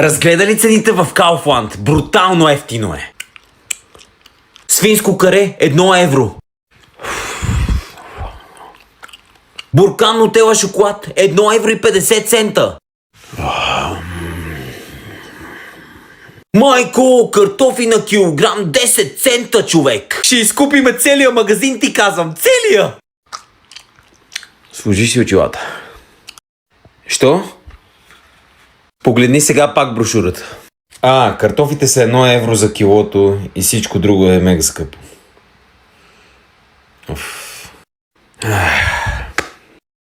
Разгледали цените в Kaufland? Брутално ефтино е. Свинско каре 1 евро. Буркан Нутела шоколад 1 евро и 50 цента. Майко, картофи на килограм 10 цента, човек. Ще изкупиме целия магазин, ти казвам. Целия! Служи си очилата. Що? Погледни сега пак брошурата. Картофите са 1 евро за килото и всичко друго е мега скъпо.